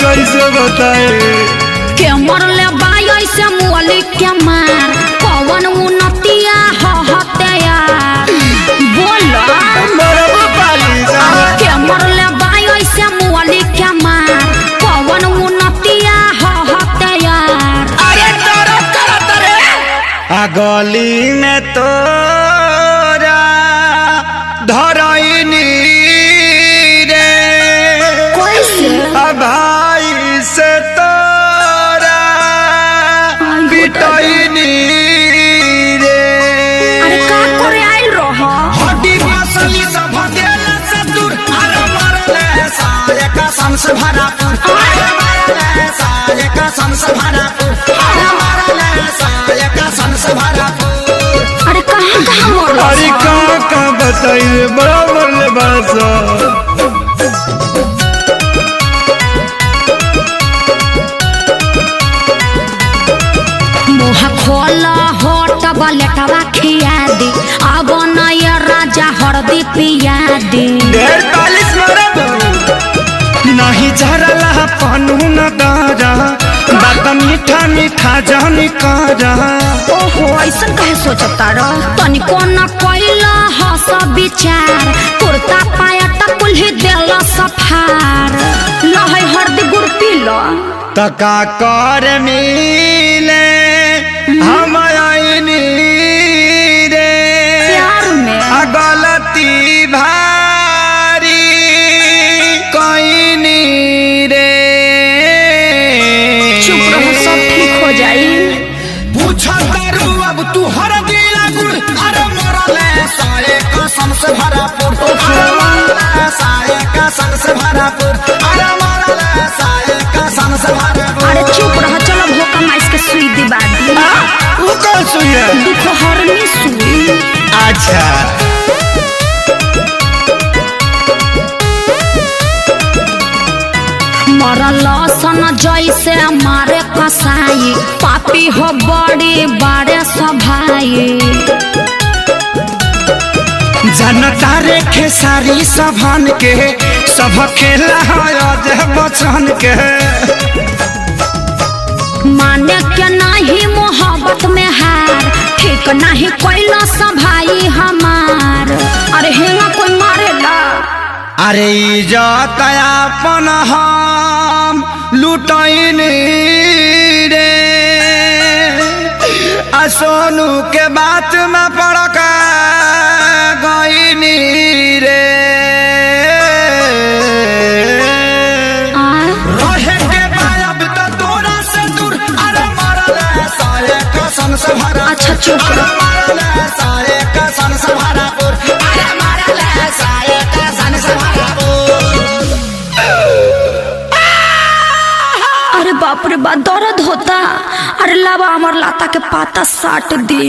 कैसे बताए के मरले बाई ऐसे मुअली के मार पवन उन्नतिया हते यार बोलो के मरले बाई ऐसे मुअली के मार पवन उन्नतिया हते यार। अरे तोरा करत रे आ गली में तोरा धरैनी रे कैसे भाई से तोरा पिटैनी रे। अरे का करे आइल रहो हड्डी मसली सब देला से दूर अरे मरले सारे का संस भरापुर अरे मरले सारे का संस भरापुर अरे मरले सारे का संस भरापुर। अरे कहाँ मरल अरे का बताइए बराबर ले बासा मुँह खोला होट बलेटवा खिया दी अब नय राजा हरदी पिया दी। 45 मरद नहीं झरला पनू न दारा बात मीठा मीठा जानी कारा। ओहो ऐसा कहे सोचता रह तनिको न कोइला हस विचार कुर्ता पायटा कुल्ही देला सफार लहै हरदी गुड़ पीला तका कर मिले हम आईनी रे प्यार में गलती भारी कईनी रे। चुप रहो सब ठीक हो जाई। पूछा करू अब तू हर दिला गुड़ अरे मरले सारे का संस भरापुर अरे मरले सारे का संस भरापुर अरे मरले सारे का संस भरापुर। अरे चुप रहो चलो भोका माइस के सुई दिबा दी वो कौन सुई है? दुख हरनी सुई। अच्छा मरल सन जैसे मारे कसाई पापी हो बड़ी बड़े सभाई जनता रे खेसारी सभन के सब खेला है बचन के माने के नहीं मोहब्बत में हार ठीक नहीं कोइला सभाई हमार। अरे हेंगा कोई मारेला अरे इज्जत अपन हम लुटैनी रे आ सोनू के बात में पड़क गईनी रे। रहे के बायब तो तोरा से दूर अरे मरले सारे का संस भरापुर अच्छा चुप अरे रहो। मरले सारे का संस भरापुर अरे मरले सारे का संस भरापुर। अरे बाप रे बाप दर्द होता। अरे लावा अमर लाता के पाता साट दी।